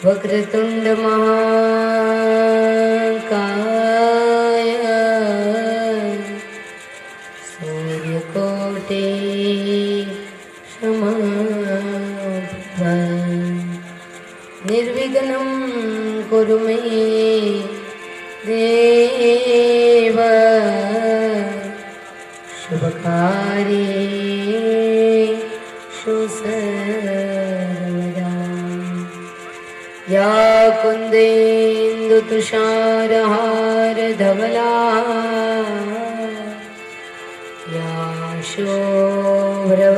वक्रतुंड महाकाय सूर्यकोटि समप्रभ निर्विघ्नं कुरु मे देव शुभकार्येषु सर्वदा। या कुन्देन्दुतुषारहारधवला या शोभ्रवस्त्रारुता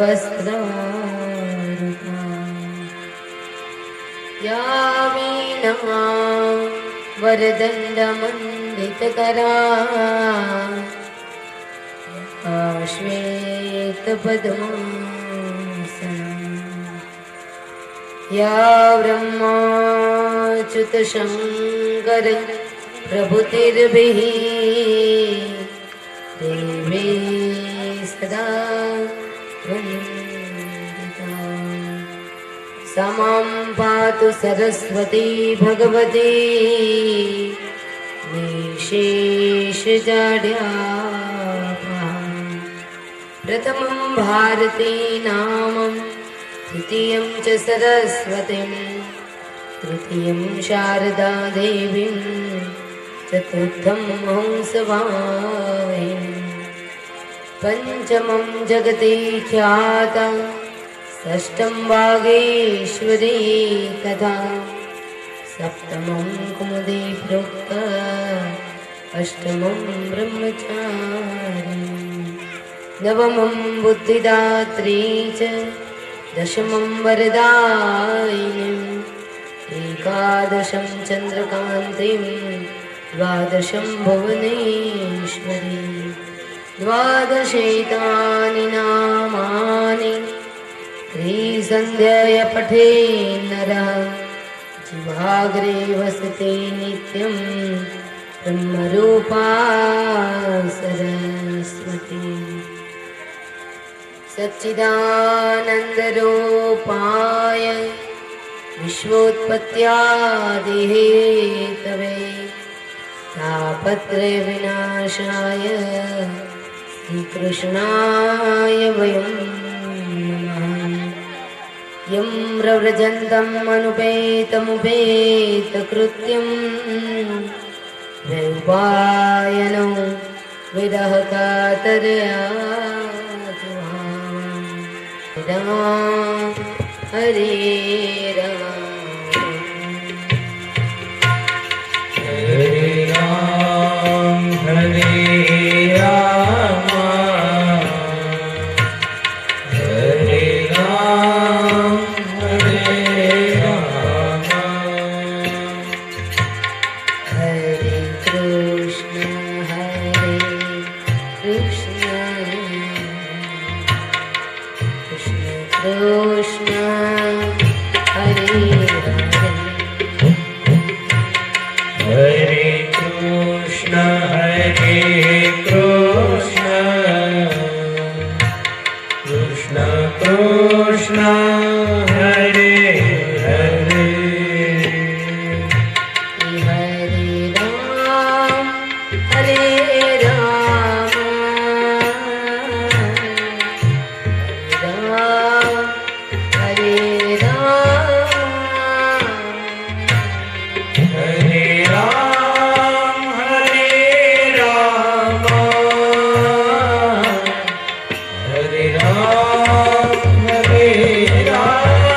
या वीणा वरदण्डमण्डितकरा या श्वेतपद्मासना या ब्रह्माच्युतशङ्कर प्रभुतिर्भिः देवी सदा वन्दिता। समां पातु सरस्वती भगवती निशेषजाड्यापहा। प्रथमं भारती नामं द्वितीयं च सरस्वतीं तृतीयं शारदा देवीं चतुर्थं हंसवाहिनीं पंचमं जगति ख्याता षष्ठं वागीश्वरी कथा सप्तमं कुमुदी प्रोक्ता अष्टमं ब्रह्मचारी नवमं बुद्धिदात्री च दशमं वरदायिनीं एकादशं चन्द्रकान्तिं द्वादशं भुवनेश्वरी द्वादशैतानि नामानि त्रिसन्ध्याय पठे नरः जिह्वाग्रे वसते नित्यं ब्रह्मरूपा सरस्वती। सच्चिदानन्दरूपाय विश्वोत्पत्त्यादिहेतवे तापत्रयविनाशाय श्रीकृष्णाय वयं नमः। यं प्रव्रजन्तम् अनुपेतमुपेतकृत्यं वैपायनो विरह कातरया हरे राम हरे राम हरे राम हरे राम हरे राम हरे कृष्ण कृष्ण कृष्ण हरे हरे हरे कृष्ण कृष्ण कृष्ण हरे हरे हरे राम हरे राम हरे राम हरे राम हरे राम हरे राम हरे राम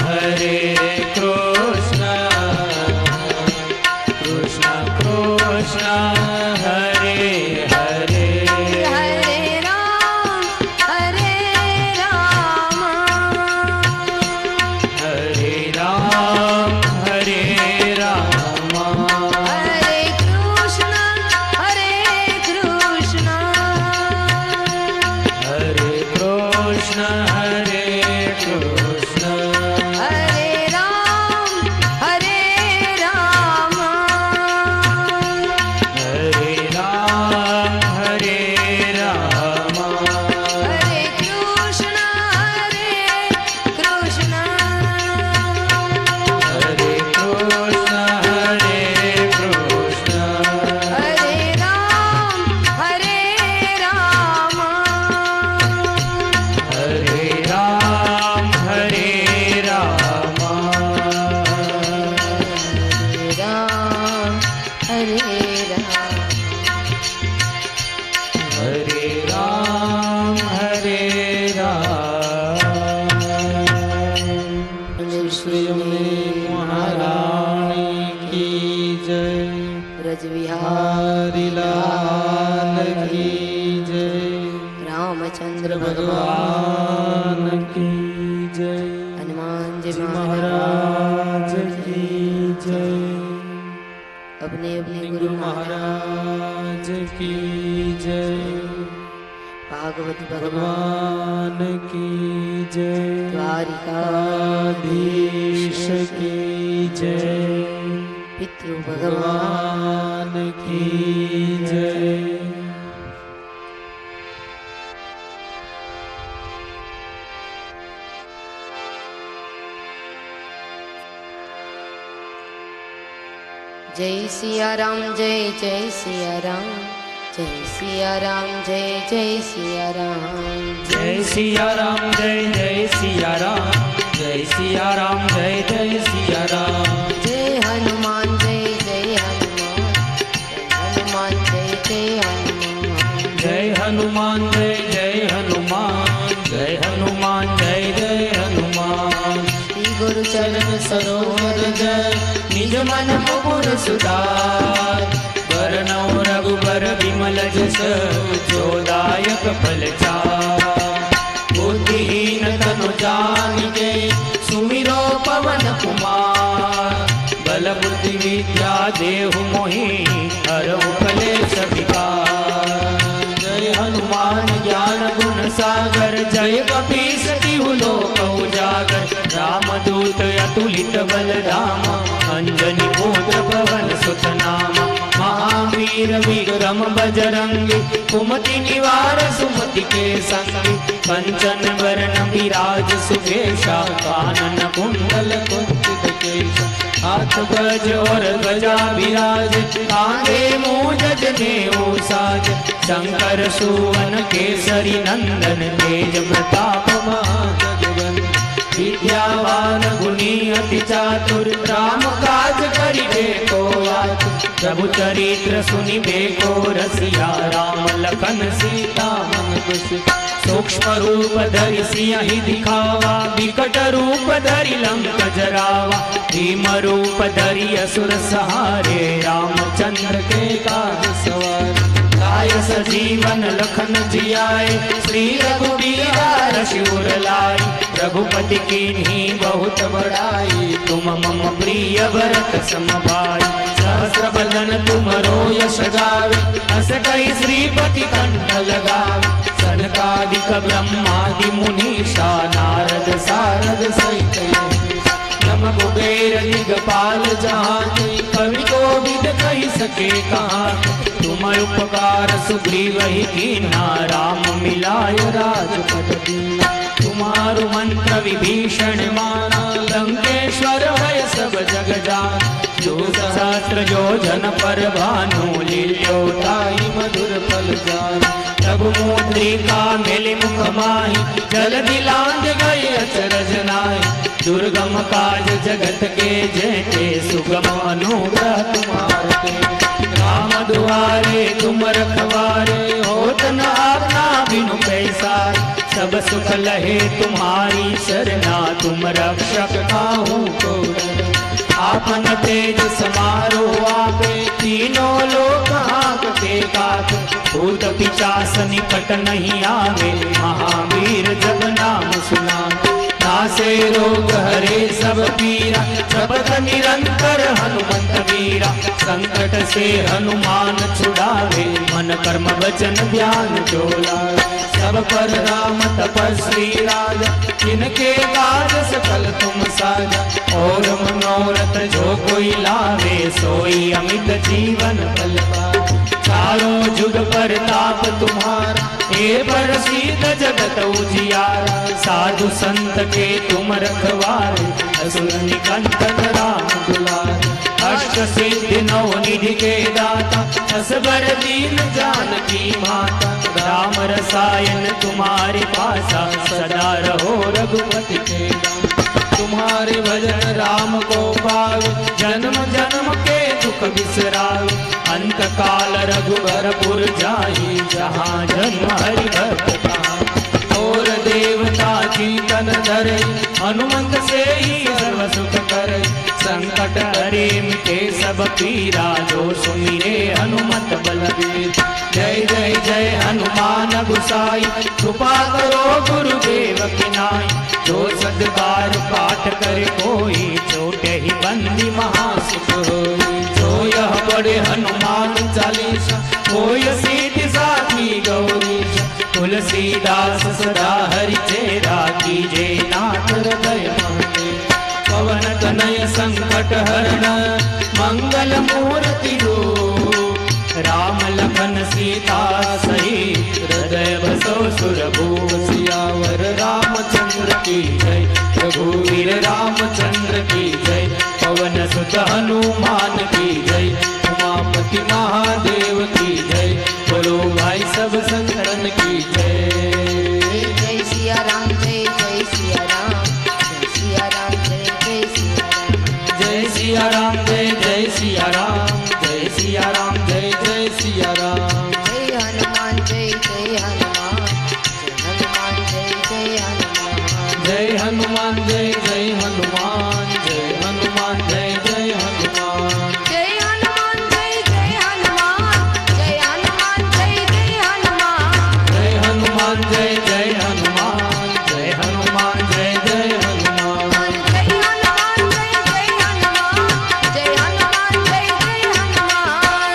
हरे कृष्ण कृष्ण कृष्ण हरे हरे हरे राम हरे राम हरे राम हरे कृष्ण हरे कृष्ण हरे कृष्ण हरे कृष्ण हरे राम हरे राम हरे राम हरे राम हरे कृष्ण हरे कृष्ण हरे कृष्ण हरे कृष्ण हरे राम हरे राम हरे राम हरे राम राम हरे राम हरे राम हरे राम श्री यमुने महारानी की जय ब्रज विहार हरि लाल की जय रामचंद्र भगवान भगवान की जय हनुमान जी जी महाराज महाराज की जय अपने अपने गुरु महाराज की जय भागवत भगवान भगवान की जय द्वारिकाधीश द्वारिकाधीश की जय पितृ भगवान भगवान की जय जय सिया राम जय जय सिया राम जय सिया राम जय जय सिया राम जय सिया राम जय जय सिया राम जय सिया राम जय जय सिया राम जय हनुमान जय जय हनुमान जय हनुमान जय हनुमान जय हनुमान जय जय हनुमान जय हनुमान जय जय हनुमान श्री गुरु चरण सरोवर जय निज मन मुकुर सुधार वरणौ रघुबर विमल जस जोदायक फल बुद्धिहीन तनु जानिके सुमिरो पवन कुमार बल बुद्धि विद्या देहु मोहि हरहु कलेश विकार जय हनुमान ज्ञान गुण सागर जय कपीस तिहु लोक उजागर रामदूत अतुलित बल धाम अंजनी पुत्र पवन सुत नाम महावीर विक्रम बजरंगी कुमति निवार सुमति के संगी कंचन वरण विराज सुभेशा कानन कुंडल कुंचित केश हाथ गज और ध्वजा विराज कांधे मूंज जनेऊ साज शंकर सुवन केसरी नंदन तेज प्रताप महाजगवंदन विद्यावान गुणी अति चातुर राम काज करिबे को आतुर प्रभु चरित्र सुनिबे को रसिया राम लखन सीता मन बसिया सूक्ष्म रूप धरि सियहि दिखावा विकट रूप धरि लंक जरावा भीम रूप धरि असुर सहारे रामचंद्र के काज सवार लाय सजीवन लखन जियाए श्री रघुबीरा रघुवर लाए रघुपति कीन्ही बहुत बड़ाई तुम मम प्रिय भरत सम भाई सहस्र बदन तुमरो यश गावे अस कई श्रीपति कंठ लगावे सनकादिक ब्रह्मादि मुनीषा नारद सारद सहित नम कुबेर दिगपाल जहानी कवि कोविद कहि सके कहाँ तुम उपकार सुग्रीव ही कीन्हा राम मिलाय राजपद दीना तुम्हारु मंत्र विभीषण माना लंकेश्वर भय सब जग जान जो सहस्त्र जो जन पर भानु लील्यो ताई मधुर फल जान प्रभु मुद्रिका मिलि मुख माहि जल दिलांग गए अचरज नाहि दुर्गम काज जगत के जेते सुगम अनुग्रह तुम्हारे राम दुआरे तुम रखवारे होत न आपना बिनु पैसार सब सुख सकल है तुम्हारी शरणा, तुम रक्षक काहू को डरे। आपन तेज समारो आपे, तीनों लोक हाँकते काके। भूत पिशाच निकट नहीं आवे, महावीर जब नाम सुनावे। नासे रोग हरे सब पीरा, जपत निरंतर हनुमंत वीरा। संकट से हनुमान छुड़ावे, मन कर्म वचन ध्यान जो लावे। सब पर राम तपस्वी राजा, जिनके काज सकल तुम साजा। और मनोरथ जो कोई लावे, सोई अमित जीवन फल पावे। चारों जुग परताप तुम्हारा, हे प्रसिद्ध जगत उजियारा। साधु संत के तुम रखवारे, असुर निकंदन राम दुलारे। अष्ट सिद्धि नौ निधि के दाता, असबर दीन जानकी माता। राम रसायन तुम्हारे पासा, सदा रहो रघुपति के दासा। तुम्हारे भजन राम को पावे, जन्म जन्म के दुख बिसरावे। अंत काल रघुबरपुर जाहि, जहाँ जन्म हरि भक्त कहाई। और देवता चिंतन धरे, हनुमंत से ही सर्व सुख करे। संकट हरे मिटे सब पीरा, जो सुमिरे हनुमत बलबीर। जय जय जय हनुमान गोसाई, कृपा करो गुरुदेव की नाई। जो सदबार पाठ करे कोई, छोटे ही बंदी महासुख होई। जो यह पढ़े हनुमान चालीसा, कोई सीधि साखी गौरीशा। तुलसीदास सदा हरि चेरा, कीजे नाथ हृदय महते। पवन तनय संकट हरण, मंगल मूर्ति रूप। राम लखन सीता सहित, हृदय बसो सुरभूप। सियावर रामचंद्र की जय, रघुवीर रामचंद्र की जय। पवन सुत हनुमान की जय, उमापति महादेव की जय। बोलो भाई सब संतन की जय। जय सिया राम, जय जय सिया राम, जय सिया राम, जय जय सिया राम। जय सिया राम, जय जय सिया राम, जय सिया राम, जय जय सिया राम। जय हनुमान, जय जय हनुमान, जय हनुमान, जय जय हनुमान। जय हनुमान, जय जय हनुमान, जय हनुमान, जय जय हनुमान। जय हनुमान, जय जय हनुमान, जय हनुमान, जय जय हनुमान। जय हनुमान, जय जय हनुमान, जय हनुमान, जय जय हनुमान।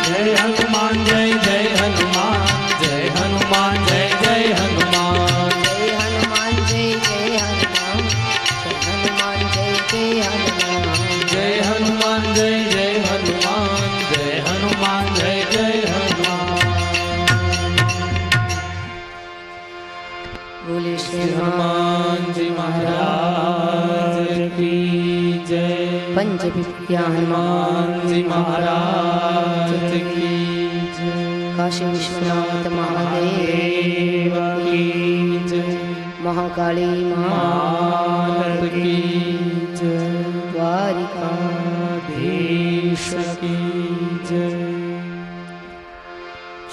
जय हनुमान, जय जय हनुमान, जय हनुमान, जय जय हनुमान। जय हनुमान, जय जय हनुमान, जय हनुमान, जय जय हनुमान। जय हनुमान, जय जय हनुमान, जय हनुमान, जय जय हनुमान। जय हनुमान, जय जय हनुमान, जय हनुमान, जय जय हनुमान। बोले श्री हनुमान जी महाराज की जय। पंच विद्या हनुमान हनुमान जी महाराज की जय। काशी विश्वनाथ देव महादेव की जय। महाकाली मात की जय। द्वारिका देश की जय।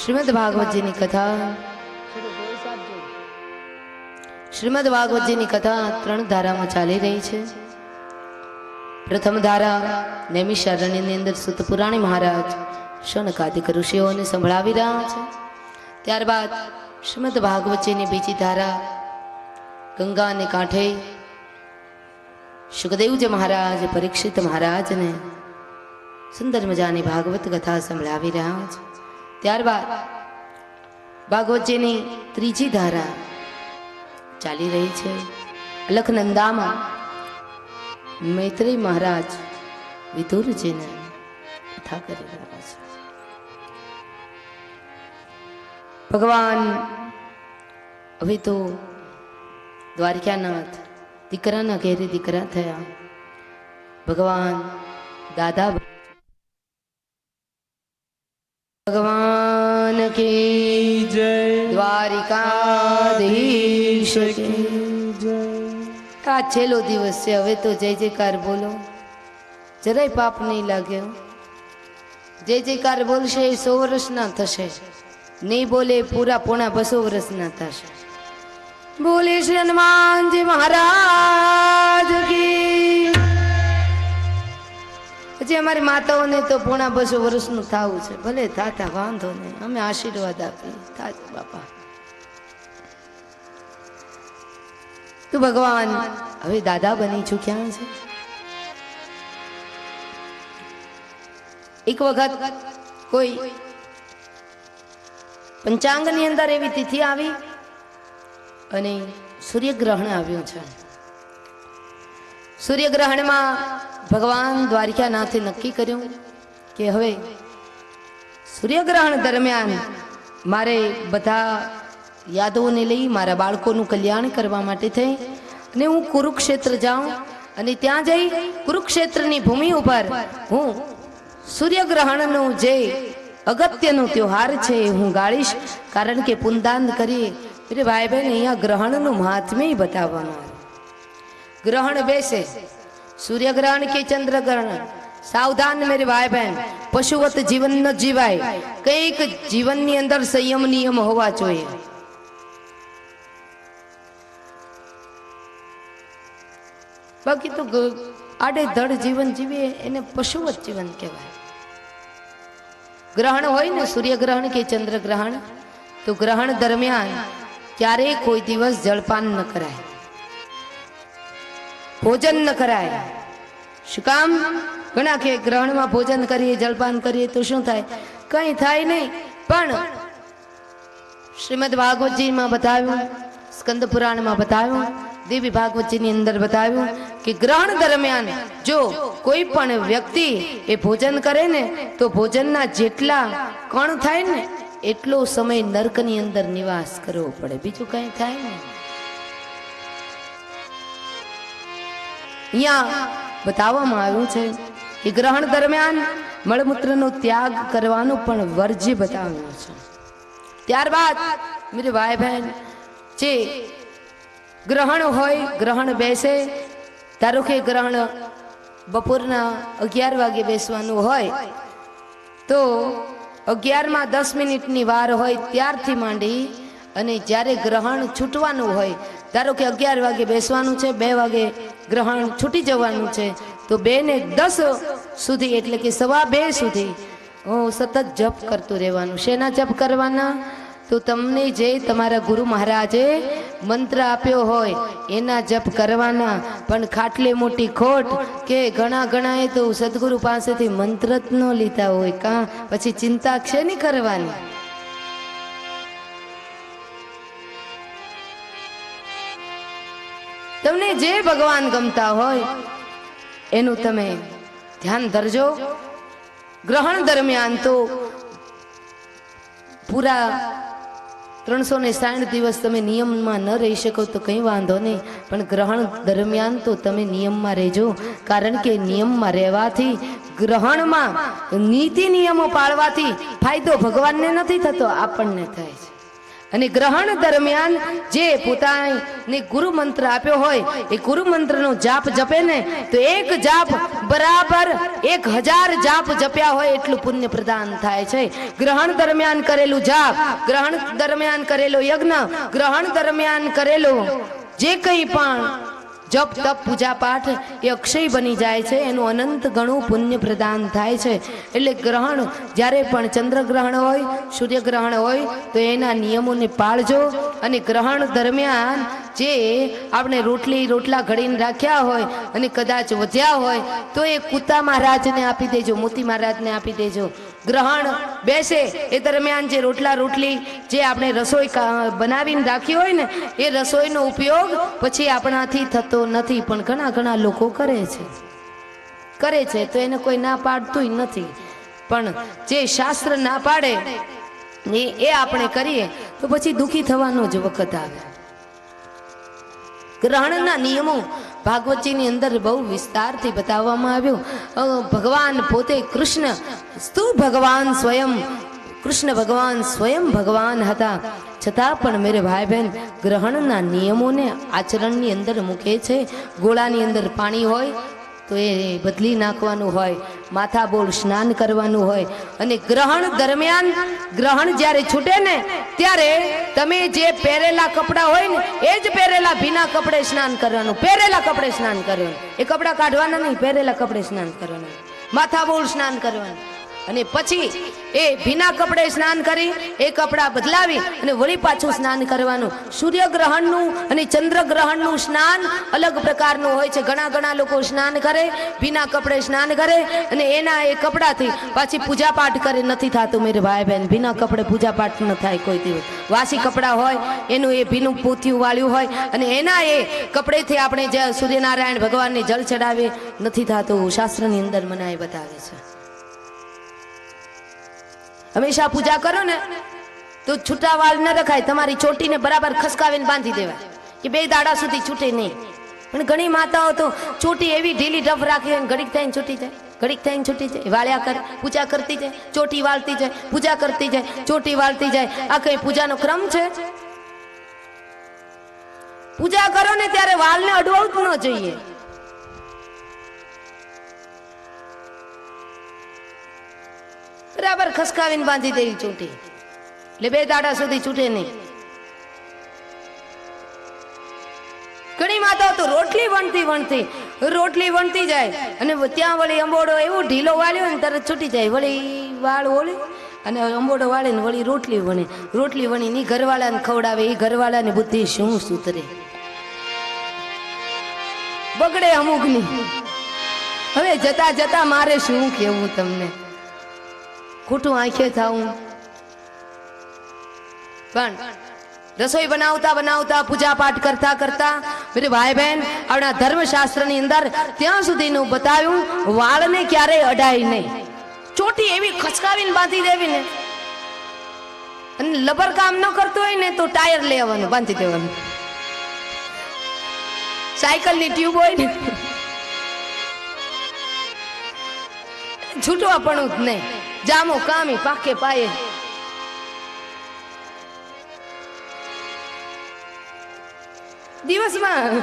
શ્રીમદ ભાગવતજીની કથા શ્રીમદ ભાગવતજીની કથા 3 ધારામાં ચાલી રહી છે। પ્રથમ ધારા નૈમિષારણ્યની અંદર સૂત પુરાણી મહારાજ શૌનકાદિક ઋષિઓને સંભળાવી રહ્યા છે। ત્યારબાદ શ્રીમદ ભાગવતજીની બીજી ધારા ગંગાને કાંઠે સુખદેવજી મહારાજ પરીક્ષિત મહારાજને સુંદર મજાની ભાગવત કથા સંભળાવી રહ્યા છે। ત્યારબાદ ભાગવતજીની ત્રીજી ધારા ચાલી રહી છે। અલખનંદામાં મૈત્રેય મહારાજ વિદુરજીને કથા કરી રહ્યા છે। ભગવાન હવે તો દ્વારકાનાથ દીકરાના ઘેરે દીકરા થયા। ભગવાન દાદા भगवान की जय। द्वारिकाधीश की जय। आ छेलो दिवस से हवे तो जय जयकार बोलो, જરાય પાપ નહીં લાગ્યો। જય જયકાર બોલશે 100 વર્ષના થશે, નહીં બોલે પૂરા પોણા 200 વર્ષના થશે। બોલે શ્રી હનુમાનજી મહારાજ કી. પછી અમારી માતાઓને તો પોણા 200 વર્ષનું થવું છે. ભલે થાતા વાંધો નહીં, અમે આશીર્વાદ આપીએ. થાત બાપા તું ભગવાન હવે દાદા બની ચૂક્યા છે. એક વખત કોઈ પંચાંગની અંદર એવી તિથિ આવી અને સૂર્યગ્રહણ આવ્યું છે. સૂર્યગ્રહણમાં ભગવાન દ્વારિકાનાથે નક્કી કર્યું કે હવે સૂર્યગ્રહણ દરમિયાન મારે બધા યાદોને લઈ મારા બાળકોનું કલ્યાણ કરવા માટે થઈ અને હું કુરુક્ષેત્ર જાઉં અને ત્યાં જઈ કુરુક્ષેત્રની ભૂમિ ઉપર હું સૂર્યગ્રહણનું જે અગત્યનો ત્યોહાર છે હું ગાળીશ. કારણ કે પુનદાન કરીએ એટલે ભાઈ બહેન અહીંયા ગ્રહણનું મહાત્મ્ય બતાવવામાં આવે. ગ્રહણ બેસે, સૂર્યગ્રહણ કે ચંદ્રગ્રહણ, સાવધાન મેરે ભાઈ બહેન, પશુવત જીવન ન જીવાય. કંઈક જીવનની અંદર સંયમ નિયમ હોવા જોઈએ. બાકી તો આડે ધડ જીવન જીવીએ એને પશુવત જીવન કહેવાય. ગ્રહણ હોય ને સૂર્યગ્રહણ કે ચંદ્રગ્રહણ, તો ગ્રહણ દરમિયાન ક્યારેય કોઈ દિવસ જળપાન ન કરાય, ભોજન ન કરાય. શું કામ? ઘણા કે ગ્રહણમાં ભોજન કરીએ જળપાન કરીએ તો શું થાય? કંઈ થાય નહીં. પણ શ્રીમદ ભાગવતજીમાં બતાવ્યું, સ્કંદ પુરાણમાં બતાવ્યું, દેવી ભાગવતજીની અંદર બતાવ્યું કે ગ્રહણ દરમિયાન જો કોઈ પણ વ્યક્તિ એ ભોજન કરે ને તો ભોજનના જેટલા કણ થાય ને એટલો સમય નરકની અંદર નિવાસ કરવો પડે, બીજું કઈ થાય ને. અહીંયા બતાવવામાં આવ્યું છે કે ગ્રહણ દરમિયાન મળમૂત્રનો ત્યાગ કરવાનો પણ વર્જ્ય બતાવ્યું છે. ત્યારબાદ મેરે ભાઈ બહેન જે ગ્રહણ હોય, ગ્રહણ બેસે, ધારો કે ગ્રહણ બપોરના 11 વાગે બેસવાનું હોય તો 11:10 વાર હોય ત્યારથી માંડી અને જ્યારે ગ્રહણ છૂટવાનું હોય, ધારો કે 11 વાગે બેસવાનું છે, 2 વાગે ગ્રહણ છૂટી જવાનું છે, તો 2:10 સુધી એટલે કે 1:15 સુધી સતત જપ કરતું રહેવાનું. શેના જપ કરવાના? તો તમને જે તમારા ગુરુ મહારાજે મંત્ર આપ્યો હોય એના જપ કરવાના. પણ ખાટલે મોટી ખોટ કે ઘણા એ તો સદગુરુ પાસેથી મંત્ર જ ન લીધા હોય, કાં પછી ચિંતા શેની કરવાની? તમને જે ભગવાન ગમતા હોય એનું તમે ધ્યાન ધરજો. ગ્રહણ દરમિયાન તો પૂરા 360 દિવસ તમે નિયમમાં ન રહી શકો તો કંઈ વાંધો નહીં, પણ ગ્રહણ દરમિયાન તો તમે નિયમમાં રહેજો. કારણ કે નિયમમાં રહેવાથી, ગ્રહણમાં નીતિ નિયમો પાળવાથી ફાયદો ભગવાનને નથી થતો, આપણને થાય છે. અને ગ્રહણ દરમિયાન જે પોતાને ગુરુ મંત્ર આપ્યો હોય એ ગુરુ મંત્રનો જાપ જપે ને તો એક જાપ બરાબર 1000 જાપ જપ્યા હોય એટલું પુણ્ય પ્રદાન થાય છે. ગ્રહણ દરમિયાન કરેલું જાપ, ગ્રહણ દરમિયાન કરેલો યજ્ઞ, ગ્રહણ દરમિયાન કરેલો જે કંઈ પણ જપ તપ પૂજા પાઠ એ અક્ષય બની જાય છે, એનું અનંત ઘણું પુણ્ય પ્રદાન થાય છે. એટલે ગ્રહણ જ્યારે પણ ચંદ્રગ્રહણ હોય, સૂર્યગ્રહણ હોય તો એના નિયમોને પાળજો. અને ગ્રહણ દરમિયાન જે આપણે રોટલા ઘડીને રાખ્યા હોય અને કદાચ વધ્યા હોય તો એ કુતા મહારાજને આપી દેજો, મોતી મહારાજને આપી દેજો. ગ્રહણ બેસે એ દરમિયાન જે રોટલી જે આપણે રસોઈ બનાવીને રાખી હોય ને એ રસોઈનો ઉપયોગ પછી આપણાથી થતો નથી, પણ ઘણા લોકો કરે છે તો એને કોઈ ના પાડતું નથી. પણ જે શાસ્ત્ર ના પાડે એ આપણે કરીએ તો પછી દુઃખી થવાનો જ વખત આવે. ગ્રહણના નિયમો ભાગવતજીની અંદર બહુ વિસ્તારથી બતાવવામાં આવ્યું. ભગવાન પોતે કૃષ્ણ સ્વયં ભગવાન હતા, છતાં પણ મેરે ભાઈ બહેન ગ્રહણના નિયમોને આચરણની અંદર મૂકે છે. ગોળાની અંદર પાણી હોય, તો એ બદલી નાખવાનું હોય, માથાબોળ સ્નાન કરવાનું હોય. અને ગ્રહણ દરમિયાન ગ્રહણ જ્યારે છૂટે ને ત્યારે તમે જે પહેરેલા કપડાં હોય ને એ જ પહેરેલા ભીના કપડે સ્નાન કરવાનું. પહેરેલા કપડે સ્નાન કરવાનું, એ કપડાં કાઢવાના નહીં, પહેરેલા કપડે સ્નાન કરવાનું, માથાબોળ સ્નાન કરવાનું. અને પછી એ ભીના કપડે સ્નાન કરી એ કપડાં બદલાવી અને વળી પાછું સ્નાન કરવાનું. સૂર્યગ્રહણનું અને ચંદ્રગ્રહણનું સ્નાન અલગ પ્રકારનું હોય છે. ઘણા લોકો સ્નાન કરે, ભીના કપડે સ્નાન કરે અને એના એ કપડાથી પાછી પૂજા પાઠ કરે. નથી થતું મેરે ભાઈ બહેન, ભીના કપડે પૂજા પાઠ ન થાય કોઈ દિવસ. વાસી કપડાં હોય એનું એ ભીનું પોથિયું વાળ્યું હોય અને એના એ કપડેથી આપણે જે સૂર્યનારાયણ ભગવાનને જળ ચડાવીએ, નથી થતું. શાસ્ત્રની અંદર મને એ બતાવે છે. હંમેશા પૂજા કરો ને તો છૂટા વાળ ન રખાય, તમારી ચોટીને બરાબર ખસકાવીને બાંધી દેવાય કે 2 દાડા સુધી છૂટે નહીં. પણ ઘણી માતાઓ તો ચોટી એવી ઢીલી ડફ રાખે, ઘડીક થઈને છૂટી જાય, ઘડીક થઈને છૂટી જાય, વાળ્યા કરે, પૂજા કરતી જાય, ચોટી વાળતી જાય, પૂજા કરતી જાય, ચોટી વાળતી જાય. આ કઈ પૂજાનો ક્રમ છે? પૂજા કરો ને ત્યારે વાળને અડવાવું જ ન જોઈએ. બરાબર ખસકાવીને બાંધી દેવી ચોટી, એટલે 2 દાડા સુધી છૂટે નહીં. ઘણી માતાઓ તો રોટલી વણતી જાય અને ત્યાં વળી અંબોડો એવો ઢીલો વાળ્યો ને તરત છૂટી જાય. વળી વાળ ઓળી અને અંબોડો વાળે ને વળી રોટલી વણી ની ઘરવાળાને ખવડાવે. એ ઘરવાળાની બુદ્ધિ શું સુધરે, બગડે અમુકની. હવે જતા જતા મારે શું કેવું તમને, ખોટું આંખે થાવું. પણ રસોઈ બનાવતા પૂજા પાઠ કરતા મેરે ભાઈ બહેન આપણા ધર્મશાસ્ત્રની અંદર ત્યાં સુધીનું બતાવ્યું, વાળને ક્યારેય અડાય નહીં. ચોટી એવી ખચકાવીને બાંધી દેવી ને, અને લબર કામ ન કરતું હોય ને તો ટાયર લેવાનું બાંધી દેવાનું. સાયકલની ટ્યુબ હોય ને છૂટવા પણ જ નહીં. જામો કામી પાકે પાયે. દિવસમાં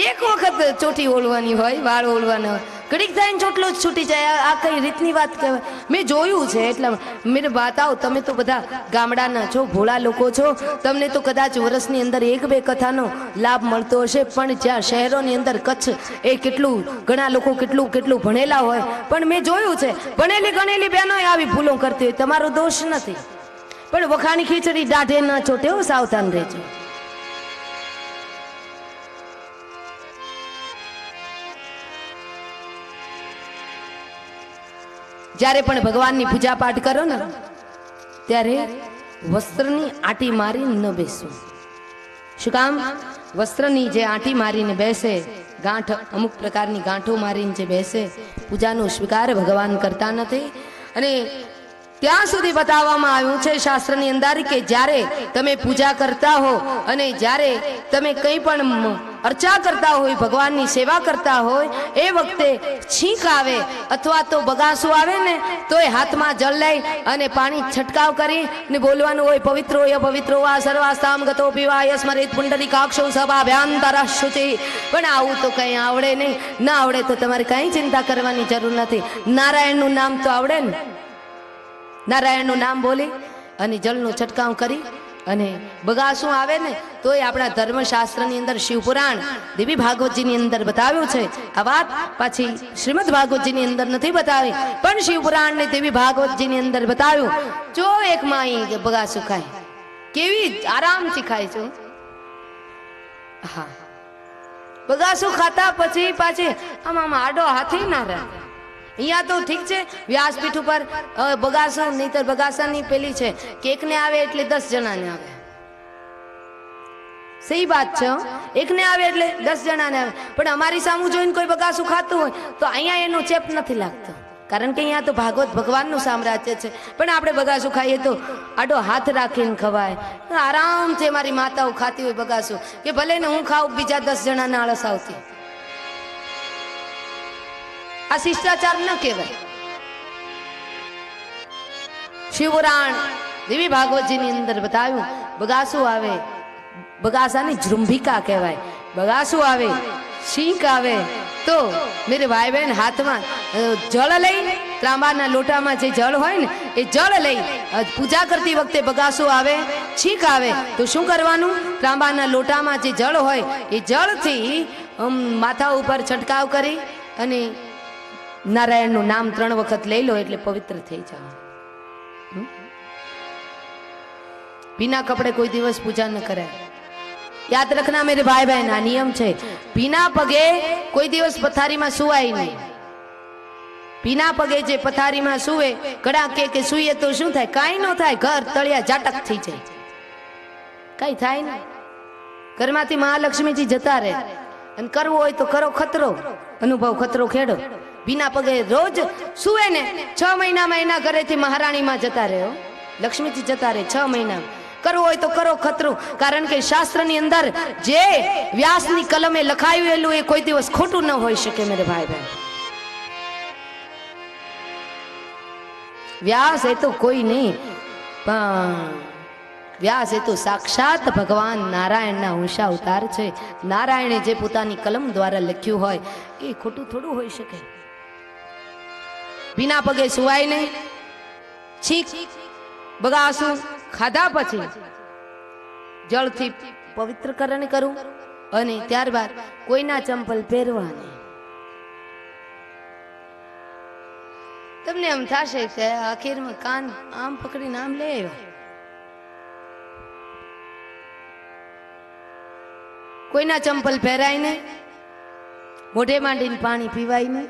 એક વખત ચોટી ઓળવાની હોય, વાળ ઓળવાના હોય, ઘડીક થઈને ચોટલો જ છૂટી જાય. આ કઈ રીતની વાત કહેવાય? મેં જોયું છે. એટલે મેરે બતાવો, તમે તો બધા ગામડાના છો, ભોળા લોકો છો, તમને તો કદાચ વર્ષની અંદર 1-2 કથાનો લાભ મળતો હશે. પણ જ્યાં શહેરોની અંદર કચ્છ એ કેટલું ઘણા લોકો કેટલું ભણેલા હોય, પણ મેં જોયું છે ભણેલી ગણેલી બહેનો આવી ભૂલો કરતી હોય. તમારો દોષ નથી, પણ વખાણી ખીચડી દાઢે ન ચોટે, સાવધાન રહેજો. જ્યારે પણ ભગવાનની પૂજા પાઠ કરો ને ત્યારે વસ્ત્રની આંટી મારી ન બેસવું. શું કામ? વસ્ત્રની જે આંટી મારીને બેસે, ગાંઠ અમુક પ્રકારની ગાંઠો મારીને જે બેસે, પૂજાનો સ્વીકાર ભગવાન કરતા નથી. અને ત્યાં સુધી બતાવવામાં આવ્યું છે શાસ્ત્રની અંદર કે જ્યારે તમે પૂજા કરતા હો અને જ્યારે તમે કંઈ પણ અર્ચા કરતા હોય, ભગવાનની સેવા કરતા હોય, એ વખતે છીંક આવે અથવા તો બગાસું આવે ને તો એ હાથમાં જળ લઈ અને પાણી છંટકાવ કરી ને બોલવાનું હોય, પવિત્રો ય પવિત્રો વા સર્વાસ્તામ ગતો પીવાય સ્મરેત પુંડરીકાક્ષો સભાભ્યાંતરઃ શુચિ. પણ આવું તો કંઈ આવડે નહીં. ના આવડે તો તમારે કંઈ ચિંતા કરવાની જરૂર નથી. નારાયણનું નામ તો આવડે ને, નારાયણનું નામ બોલી અને જળનો છંટકાવ કરી અને બગાસું આવે ને તો એ આપણા ધર્મશાસ્ત્રની અંદર શિવપુરાણ દેવી ભાગવતજીની અંદર બતાવ્યું છે. આ વાત પાછી શ્રીમદ ભાગવતજીની અંદર નથી બતાવી, પણ શિવપુરાણ ને દેવી ભાગવતજીની અંદર બતાવ્યું. જો એક માઈ બગાસું ખાય, કેવી આરામથી ખાય છે. હા, બગાસું ખાતા પછી પાછી આમ આડો હાથી ના રહે. અહીંયા તો ઠીક છે, વ્યાસપીઠ ઉપર બગાસો, નહીતર બગાસાની પેલી છે, કેકને આવે એટલે 10 જણાને આવે. સહી વાત છે, એકને આવે એટલે 10 જણાને આવે. પણ અમારી સામું જોઈને કોઈ બગાસું ખાતું હોય તો અહીંયા એનો ચેપ નથી લાગતો, કારણ કે અહીંયા તો ભાગવત ભગવાનનું સામ્રાજ્ય છે. પણ આપણે બગાસું ખાઈએ તો આડો હાથ રાખીને ખવાય. આરામથી મારી માતાઓ ખાતી હોય બગાસું, કે ભલે ને હું ખાઉં, બીજા 10 જણાને આળસ આવતી. આ શિષ્ટાચાર ન કહેવાય. શિવપુરાણ દેવી ભાગવતજીની અંદર બતાવ્યું, બગાસું આવે, બગાસાની જૃંભિકા કહેવાય. બગાસું આવે છીંક આવે તો મેરે ભાઈ બહેન હાથમાં જળ લઈ, ત્રાંબાના લોટામાં જે જળ હોય ને એ જળ લઈ પૂજા કરતી વખતે બગાસો આવે, છીંક આવે તો શું કરવાનું? ત્રાંબાના લોટામાં જે જળ હોય એ જળથી માથા ઉપર છંટકાવ કરી અને નારાયણનું નામ 3 વખત લઈ લો એટલે પવિત્ર થઈ જાઓ. बिना कपड़े कोई दिवस पूजा न करे. याद रखना मेरे भाई बहन, आ नियम छे. बिना पगे कोई दिवस पथारी में सुवाय नहीं. बिना पगे जे पथारी में सुवे घड़ा के सुए तो शू थाय? काई न थाय. घर तळिया जाटक थी जाय, काई थाय नहीं. घर मांथी महालक्ष्मी जी जता रहे अने करवो होय तो करो खतरो, अनुभव खतरो खेडो. बिना पगे रोज सुवे ने 6 महीना में एना घरेथी महाराणी में जता रहे हो, लक्ष्मी जी जता रहे 6 महीना. करवो होय तो करो खतरो, कारण के शास्त्र नी अंदर जे व्यास नी कलमे लखायेलुं ए कोई दिवस खोटू न होई शके मेरे भाई बहन. व्यास है तो कोई नहीं, व्यास है तो साक्षात भगवान नारायण ना अंश अवतार छे. नारायणे जे पोतानी कलम द्वारा लख्युं होय ए खोटू थोड़ू होई शके. बिना पगे सुवाय नहीं. छीक बगासू खाधा पछी जलथी पवित्रकरण करूं અને ત્યારબાદ કોઈના ચંપલ પહેરવા નહીં. તમને એમ થશે કે આખીરમાં કાન આમ પકડીને આમ લે આવ્યા. કોઈના ચંપલ પહેરાય નહીં, મોઢે માંડીને પાણી પીવાય નહીં.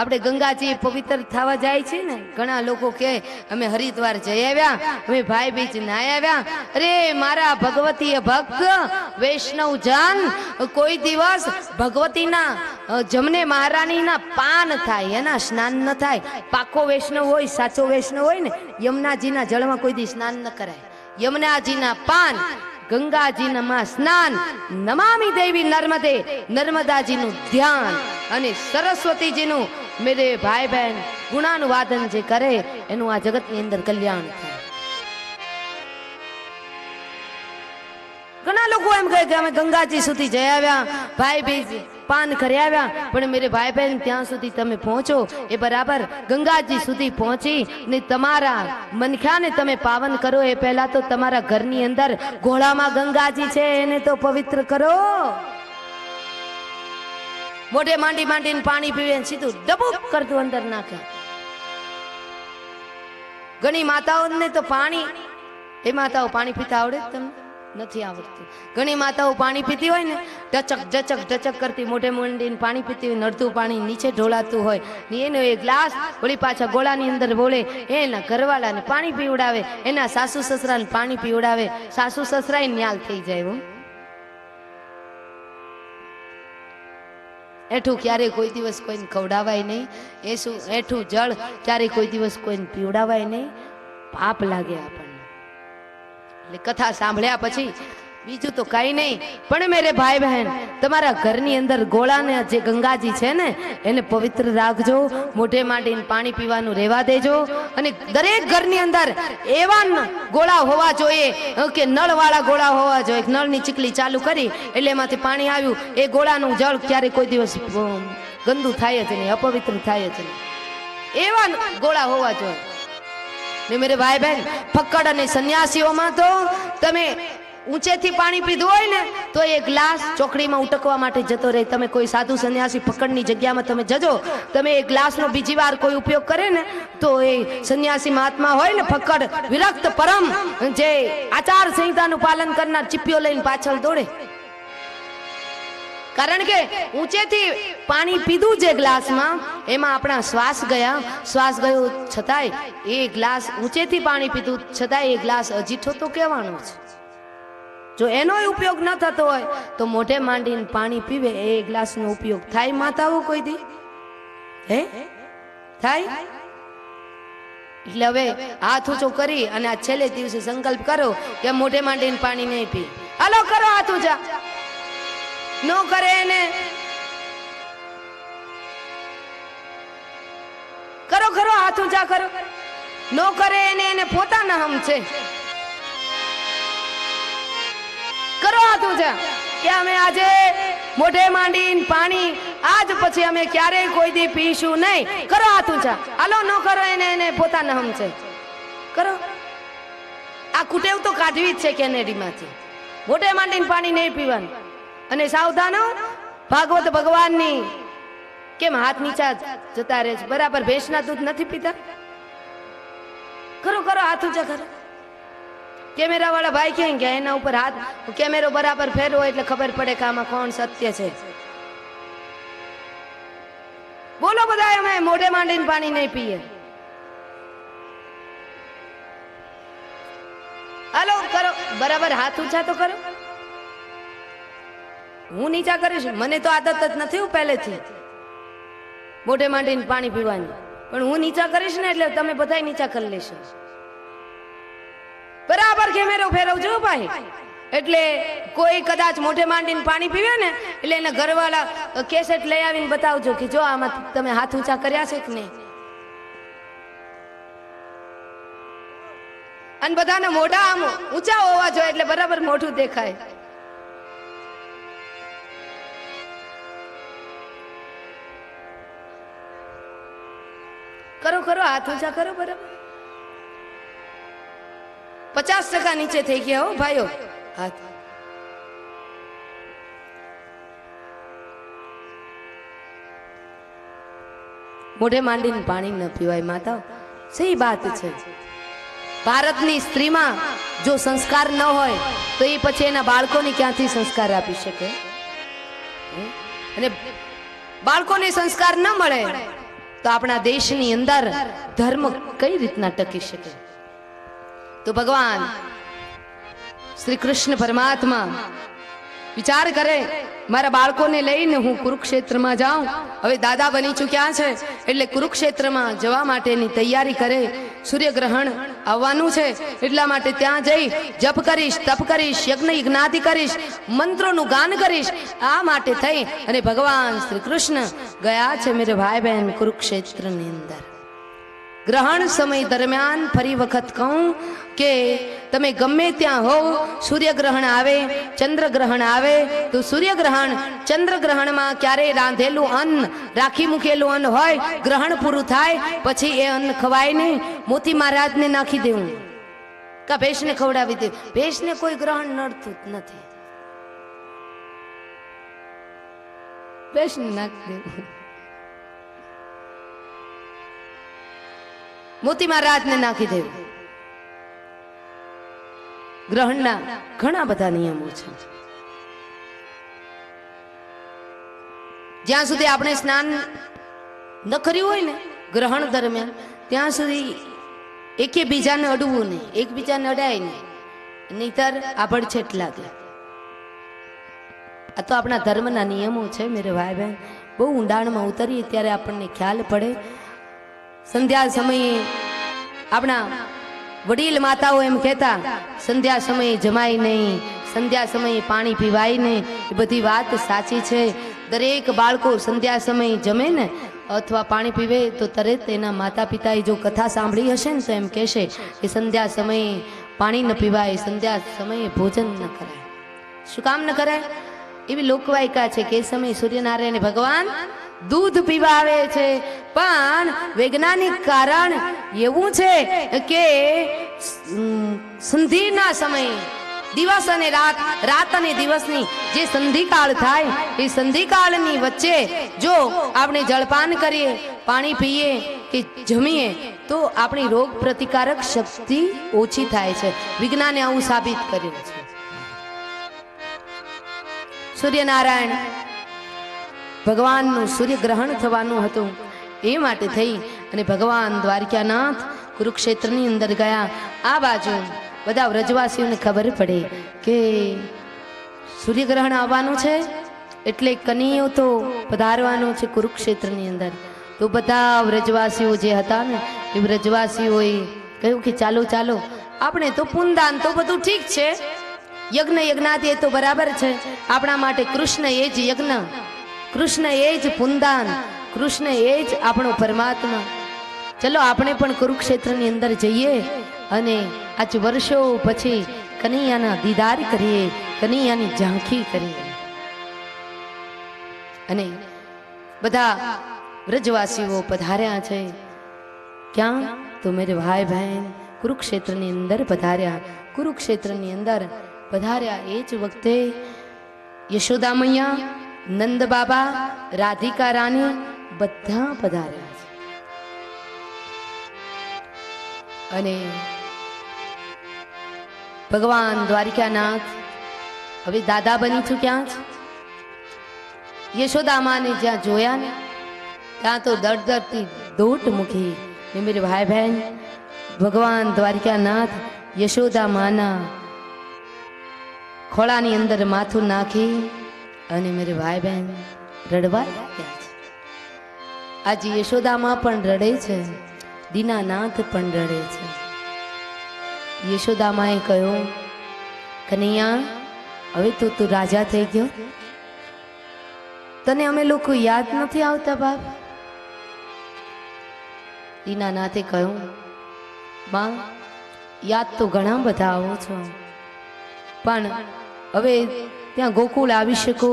આપણે ગંગાજી પવિત્ર થવા જાય છે ને, ઘણા લોકો કે અમે હરિદ્વાર જઈ આવ્યા, અમે ભાઈ બીજ નાઈ આવ્યા. અરે મારા ભગવતીય ભક્ત વૈષ્ણવ જન, કોઈ દિવસ ભગવતીના જમને મહારાણીના પાન થાય, એના સ્નાન ન થાય. પાકો વૈષ્ણવ હોય, સાચો વૈષ્ણવ હોય ને, યમુનાજીના જળમાં કોઈ દી સ્નાન ન કરાય. યમુનાજીના પાન, ગંગાજીના સ્નાન, નમામિ દેવી નર્મદે, નર્મદાજીનું ધ્યાન અને સરસ્વતીજીનું मेरे भाई बहन गुणानुवादन जे करे एनु आ जगत ની અંદર કલ્યાણ થાય. ઘણા લોકો એમ કહે કે અમે ગંગાજી સુધી જઈ આવ્યા, ભાઈ બીજ પાન કરી આવ્યા, પણ मेरे भाई बहन ત્યાં સુધી તમે પહોંચો એ બરાબર. ગંગાજી સુધી પહોંચી ને તમારા મનખ્યાને તમે પાવન કરો એ પહેલા તો તમારા ઘરની અંદર ઘોડામાં ગંગાજી છે એને તો પવિત્ર કરો. મોઢે માંડી માંડીને પાણી પીવે, સીધું ડબુક કરતું અંદર નાખે. ઘણી માતાઓને તો પાણી, એ માતાઓ પાણી પીતા આવડે તમને? નથી આવડતું. ઘણી માતાઓ પાણી પીતી હોય ને, ડચક ડચક ડચક કરતી મોઢે માંડીને પાણી પીતી હોય, નડતું પાણી નીચે ઢોળાતું હોય ને એનો એક ગ્લાસ વળી પાછા ગોળાની અંદર બોલે, એના ઘરવાળાને પાણી પીવડાવે, એના સાસુ સસરાને પાણી પીવડાવે. સાસુ સસરાય ન્યાલ થઈ જાય. એઠું ક્યારે કોઈ દિવસ કોઈને ખવડાવાય નહીં. એઠું જળ ક્યારે કોઈ દિવસ કોઈને પીવડાવાય નહીં. પાપ લાગે આપણને. એટલે કથા સાંભળ્યા પછી બીજું તો કઈ નહીં. પણ મેરે ભાઈ બહેન, તમારા ઘરની અંદર ગોળાને જે ગંગાજી છે ને એને પવિત્ર રાખજો. મોઢે માંડીને પાણી પીવાનું રહેવા દેજો. અને દરેક ઘરની અંદર એવા ગોળા હોવા જોઈએ કે નળવાળા ગોળા હોવા જોઈએ. નળની ચીકલી ચાલુ કરી એટલે એમાંથી પાણી આવ્યું, એ ગોળાનું જળ ક્યારે કોઈ દિવસ ગંદુ થાય જ નહીં, અપવિત્ર થાય જ નહીં. એવા ગોળા હોવા જોઈએ. ને મેરે ભાઈ બહેન, ફક્કડ અને સંન્યાસીઓમાં તો તમે ઊંચેથી પાણી પીધું હોય ને તો એ ગ્લાસ ચોકડીમાં ઉટકવા માટે જતો રહે. તમે કોઈ સાધુ સંન્યાસી ફક્કડની જગ્યામાં તમે જજો, તમે એ ગ્લાસનો બીજી વાર કોઈ ઉપયોગ કરે ને તો એ સંન્યાસી મહાત્મા હોય ને, ફક્કડ વિરક્ત પરમ જે આચાર સંહિતાનું પાલન કરનાર, ચીપિયો લઈને પાછળ દોડે. કારણ કે ઊંચેથી પાણી પીધું જે ગ્લાસમાં, એમાં આપણા શ્વાસ ગયા, શ્વાસ ગયો છતાંય એ ગ્લાસ, ઊંચેથી પાણી પીધું છતાંય એ ગ્લાસ અજીઠો તો કહેવાનો છે. જો એનો ઉપયોગ ન થતો હોય તો મોઢે માંડીને પાણી પીવે એ ગ્લાસનો ઉપયોગ થાય માતાઓ કોઈ દી? હે થાય? એટલે હવે હાથ ઊંચો કરી અને આ છેલ્લે દિવસે સંકલ્પ કરો કે મોઢે માંડીને પાણી નહીં પી. હાલો કરો હાથ ઊંચા. નો કરે એને કરો, કરો હાથ ઊંચા કરો. નો કરે એને પોતાના હમ છે. કરો હાથ ઊંચા. કે અમે આજે મોઢે માંડીને પાણી આજ પછી અમે ક્યારેય કોઈ દી પીશું નહીં. કરો હાથ ઊંચા. હાલો ન કરો એને પોતાના હમ છે. કરો. આ કુટેવ તો કાઢવી જ છે કેનેડીમાંથી. મોઢે માંડીને પાણી નહીં પીવાનું. અને સાવધાનો ભાગવત ભગવાનની કેમ હાથ નીચા જતા રહે છે? બરાબર ભેંસના દૂધ નથી પીતા? કરો કરો હાથ ઊંચા કરો. કેમેરા વાળા ભાઈ ક્યાં ગયા? એના ઉપર હાથ કેમેરો બરાબર ફેરવો એટલે ખબર પડે કે આમાં કોણ સત્ય છે. બોલો બધા અમે મોઢે માંડીને પાણી નહીં પીએ. હાલો કરો બરાબર હાથ ઊંચા તો કરો. હું નીચા કરીશ. મને તો આદત જ નથી હું પહેલેથી મોઢે માંડીને પાણી પીવાની. પણ હું નીચા કરીશ ને એટલે તમે બધા નીચા કરી લેશો. બરાબર કેમેરો ફેરવજો ભાઈ. એટલે કોઈ કદાચ મોઢે માંડીને પાણી પીવે ને એટલે એના ઘરવાળા કેસેટ લઈ આવીને બતાવજો કે જો આમાં તમે હાથ ઊંચા કર્યા છે કે નહીં. અને બધાના મોઢા આમ ઊંચા હોવા જોઈએ એટલે બરાબર મોઢું દેખાય. કરો કરો હાથ ઊંચા કરો. બરાબર 50% નીચે થઈ ગયા હો ભાઈઓ હાથ. મોઢે માંડીને પાણી ન પીવાય માતા. સહી વાત છે. ભારતની સ્ત્રીમાં જો સંસ્કાર ન હોય તો એ પછી એના બાળકોને ક્યાંથી સંસ્કાર આપી શકે? અને બાળકોને સંસ્કાર ન મળે તો આપણા દેશની અંદર ધર્મ કઈ રીતના ટકી શકે? તો ભગવાન શ્રી કૃષ્ણ પરમાત્મા વિચાર કરે મારા બાળકોને લઈને હું કુરુક્ષેત્રમાં જાઉં. હવે દાદા બની ચૂક્યા છે એટલે કુરુક્ષેત્રમાં જવા માટેની તૈયારી કરે. સૂર્યગ્રહણ આવવાનું છે એટલા માટે ત્યાં જઈ જપ કરીશ, તપ કરીશ, યજ્ઞ યજ્ઞાદિ કરીશ, મંત્રોનું ગાન કરીશ. આ માટે થઈ અને ભગવાન શ્રી કૃષ્ણ ગયા છે મેરે ભાઈ બહેન કુરુક્ષેત્રની અંદર. ગ્રહણ સમય દરમિયાન ફરી વખત કહું કે તમે ગમે ત્યાં હો, સૂર્યગ્રહણ આવે, ચંદ્રગ્રહણ આવે તો સૂર્યગ્રહણ ચંદ્રગ્રહણમાં ક્યારેય રાંધેલું અન્ન, રાખી મૂકેલું અન્ન હોય, ગ્રહણ પૂરું થાય પછી એ અન્ન ખવાય નહીં. મોતી મહારાજને નાખી દેવું કા ભેંસને ખવડાવી દે. ભેંસને કોઈ ગ્રહણ નડતું જ નથી. ભેંસને નાખી દેવું. મોતી મહારાજને નાખી દેવું. ગ્રહણના ઘણા બધા નિયમો છે. જ્યાં સુધી આપણે સ્નાન ન કર્યું હોય ને ગ્રહણ દરમિયાન ત્યાં સુધી એકે બીજાને અડવું નહીં, એકબીજાને અડાય નહીં, નહીતર આભડછેટ લાગે. આ તો આપણા ધર્મના નિયમો છે મેરે ભાઈ બહેન. બહુ ઊંડાણમાં ઉતરીએ ત્યારે આપણને ખ્યાલ પડે. સંધ્યા સમયે આપણા વડીલ માતાઓ એમ કહેતા સંધ્યા સમયે જમાય નહીં, સંધ્યા સમયે પાણી પીવાય નહીં. એ બધી વાત સાચી છે. દરેક બાળકો સંધ્યા સમયે જમે ને અથવા પાણી પીવે તો તરત એના માતા પિતાએ જો કથા સાંભળી હશે ને તો એમ કહેશે કે સંધ્યા સમયે પાણી ન પીવાય, સંધ્યા સમયે ભોજન ન કરાય. શું કામ ન કરાય? એવી લોકવાયકા છે કે એ સમયે સૂર્યનારાયણ ભગવાન દૂધ પીવા આવે છે. પણ વૈજ્ઞાનિક કારણ એવું છે કે સંધિના સમયે દિવસ અને રાત, રાત અને દિવસની જે સંધિકાળ થાય એ સંધિકાળની વચ્ચે જો આપણે જળપાન કરીએ, પાણી પીએ કે જમીએ તો આપણી રોગ પ્રતિકારક શક્તિ ઓછી થાય છે. વિજ્ઞાને આવું સાબિત કર્યું છે. સૂર્યનારાયણ ભગવાનનું સૂર્યગ્રહણ થવાનું હતું એ માટે થઈ અને ભગવાન દ્વારકાનાથ કુરુક્ષેત્રની અંદર ગયા. આ બાજુ બધા વ્રજવાસીઓને ખબર પડે કે સૂર્યગ્રહણ આવવાનું છે એટલે કનૈયો તો પધારવાનો છે કુરુક્ષેત્રની અંદર. તો બધા વ્રજવાસીઓ જે હતા ને એ વ્રજવાસીઓએ કહ્યું કે ચાલો ચાલો આપણે તો પુનદાન તો બધું ઠીક છે, યજ્ઞ યજ્ઞાદિ એ તો બરાબર છે, આપણા માટે કૃષ્ણ એ જ યજ્ઞ, કૃષ્ણ એ જ પુનદાન, કૃષ્ણ એ જ આપણો પરમાત્મા. ચલો આપણે પણ કુરુક્ષેત્રની અંદર જઈએ અને આજ વર્ષો પછી કનૈયાના દીદાર કરીએ, કનૈયાની ઝાંખી કરીએ. અને બધા વ્રજવાસીઓ પધાર્યા છે. ક્યાં? તો મેરે ભાઈ બહેન કુરુક્ષેત્રની અંદર પધાર્યા. કુરુક્ષેત્રની અંદર પધાર્યા એ જ વખતે યશોદા મૈયા, નંદ બાબા, રાધિકા રાની બધા પધાર્યા છે. અને ભગવાન દ્વારિકાનાથ હવે દાદા બની ચૂક્યા છે. યશોદા માને જ્યાં જોયા ને ત્યાં તો દળદળતી દોટ મૂકી ને મેરે ભાઈ બહેન ભગવાન દ્વારિકાનાથ યશોદા માના ખોળાની અંદર માથું નાખી અને મેરે ભાઈ બહેન રડવા લાગ્યા છે. આજે યશોદામાં પણ રડે છે, દીનાનાથ પણ રડે છે. યશોદામાએ કહ્યું, કનૈયા હવે તો તું રાજા થઈ ગયો, તને અમે લોકો યાદ નથી આવતા બાપ? દીનાનાથે કહ્યું, માં યાદ તો ઘણા બધા આવો છો, પણ હવે ત્યાં ગોકુળ આવી શકો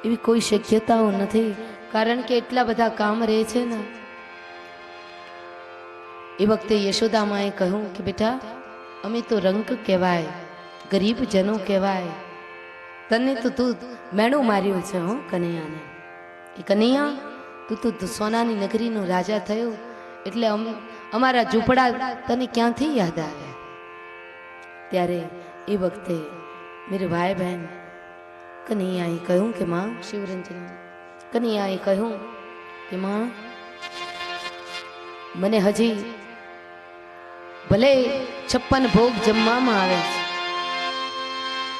એવી કોઈ શક્યતાઓ નથી, કારણ કે એટલા બધા કામ રહે છે ને. એ વખતે યશોદામાએ કહ્યું કે બેટા અમે તો રંક કહેવાય, ગરીબ જનો કહેવાય, તને તો તું મેણું માર્યું છે હો કનૈયાને. એ કનૈયા તું તો સોનાની નગરીનો રાજા થયો એટલે અમારા ઝૂંપડા તને ક્યાંથી યાદ આવે? ત્યારે એ વખતે મેરે ભાઈ બહેન કનૈયાએ કહ્યું કે માં, શિવરંજન કનૈયાએ કહ્યું કે માં મને હજી ભલે 56 ભોગ જમવામાં આવે છે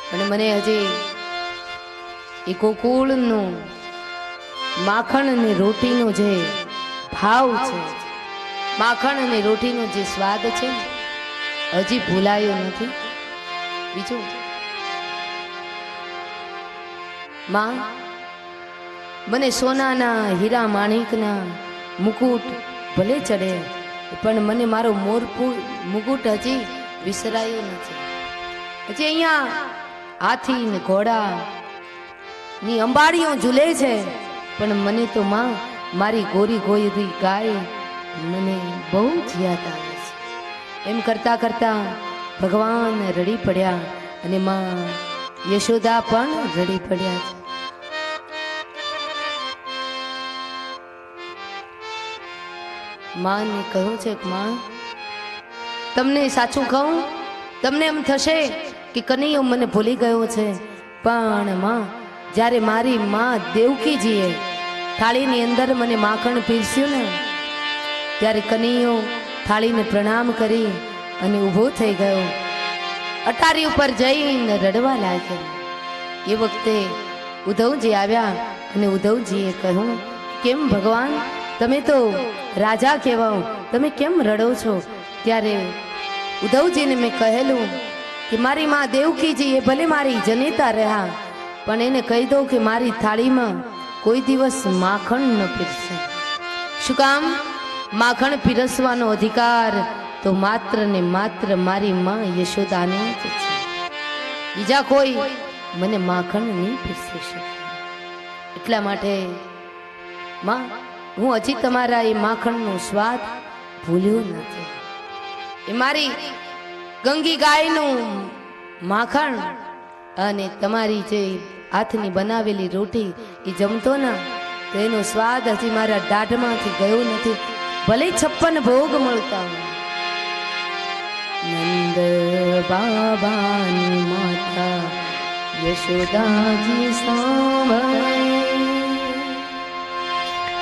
પણ મને હજી એ ગોકુળનું માખણ અને રોટીનો જે ભાવ છે, માખણ અને રોટીનો જે સ્વાદ છે હજી ભૂલાયો નથી. બીજું માં મને સોનાના હીરા માણિકના મુકુટ ભલે ચડે પણ મને મારો મુકુટ હજી વિસરાયો નથી. હજી અહીંયા હાથી ને ઘોડા ની અંબાડીઓ ઝૂલે છે પણ મને તો માં મારી ગોરી ગોયરી ગાય મને બહુ જ યાદ આવે છે. એમ કરતા કરતા ભગવાન રડી પડ્યા અને માં યશોદા પણ રડી પડ્યા છે. માને કહ્યું છે કે માં તમને સાચું કહું, તમને એમ થશે કે કનૈયો મને ભૂલી ગયો છે, પણ માં જ્યારે મારી માં દેવકીજીએ થાળીની અંદર મને માખણ પીરસ્યું ને ત્યારે કનૈયો થાળીને પ્રણામ કરી અને ઊભો થઈ ગયો, અટારી ઉપર જઈને રડવા લાગ્યો. એ વખતે ઉદ્ધવજી આવ્યા અને ઉદ્ધવજીએ કહ્યું, કેમ ભગવાન તમે તો રાજા કહેવાઓ, તમે કેમ રડો છો? ત્યારે ઉદ્ધવજીને મેં કહેલું કે મારી માં દેવકીજી એ ભલે મારી જનેતા રહ્યા પણ એને કહી દઉં કે મારી થાળીમાં કોઈ દિવસ માખણ ન પીરસે. શું કામ? માખણ પીરસવાનો અધિકાર તો માત્ર ને માત્ર મારી માં યશોદાને જ છે, બીજા કોઈ મને માખણ નહીં પીરસી શકે. એટલા માટે માં હું હજી તમારા એ માખણનો સ્વાદ ભૂલ્યો નથી. એ મારી ગંગી ગાયનું માખણ અને તમારી જે હાથની બનાવેલી રોટી એ જમતો ના તો એનો સ્વાદ હજી મારા દાઢમાંથી ગયો નથી, ભલે 56 ભોગ મળતા હોય. નંદ બાબાની માતા યશોદાજી સાંભળે,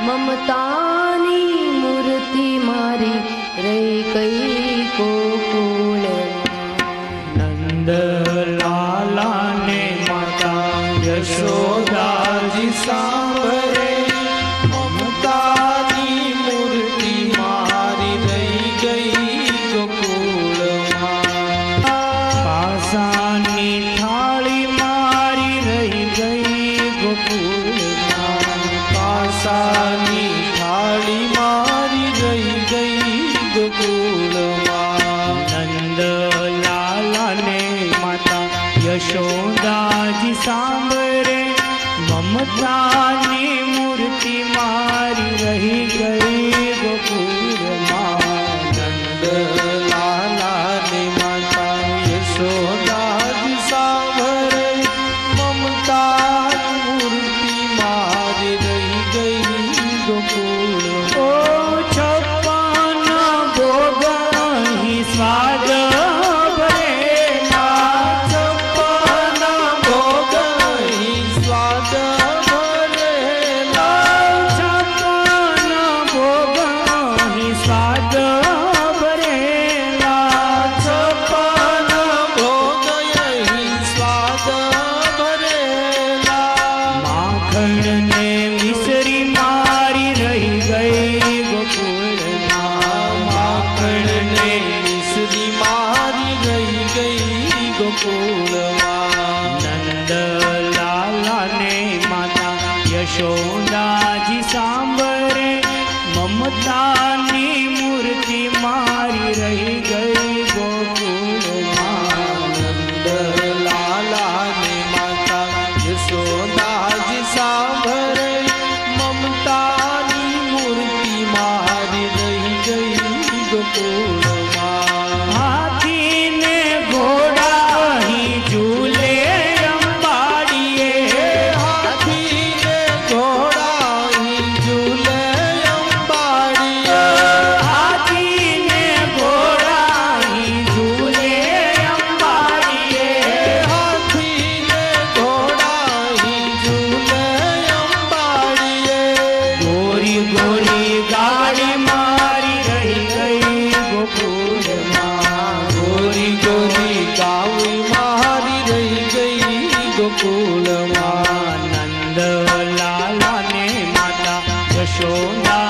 મમતાની મૂર્તિ મારી રહી ગઈ ગોકુળ. નંદ લાલાને માતા યશોદાજી સાંભળે, મમતાની મૂર્તિ મારી રહી ગઈ ગોકુળમાં. પાસાની થાળી મારી રહી ગઈ ગોકુળમાં, પાસાની થાળી મારી રહી ગઈ ગોકુળમાં. નંદ લાલાને માતા યશોદાજી સાંભળે, મમતાની મૂર્તિ મારી રહી ગઈ ગોકુળમાં. નંદલાલાની માતા યશોદાજી સાંભળે મમતાની મૂર્તિ મારી રહી ગઈ ગોકુળમાં. ઓ છપ્પન ભોગ અહીં સ્વાદ ભરેલા. છપ્પન ભોગ અહીં સ્વાદ ભરેલા. છપ્પન ભોગ અહીં સ્વાદ ભરેલા. છપ્પન ભોગ અહીં સ્વાદ ભરેલા. માખણ ને મિસરી મારી રહી ગઈ ગોકુળમાં. માખણ ને મિસરી મારી રહી ગઈ ગોકુળમાં. નંદ લાલાને માતા યશોદાજી સાંભળે મમતાની મૂર્તિ મારી રહી ગઈ ગોકુળમાં. નંદલાલાની માતા યશોદાજી સાંભળે મમતાની મૂર્તિ મારી રહી ગઈ ગોકુળમાં. હાથીને ઘોડા અહીં ઝૂલે અંબાડીએ. હાથીને ઘોડા અહીં ઝૂલે અંબાડીએ. હાથીને ઘોડા અહીં ઝૂલે અંબાડીએ. હાથીને ઘોડા અહીં ઝૂલે અંબાડીએ. ગોરી ગોરી ગાડી મારી રહી ગઈ ગોકુળમાં. ગોરી ગોરી ગાવી મારી રહી ગઈ ગોકુળમાં. નંદ લાલાને માતા યશોદા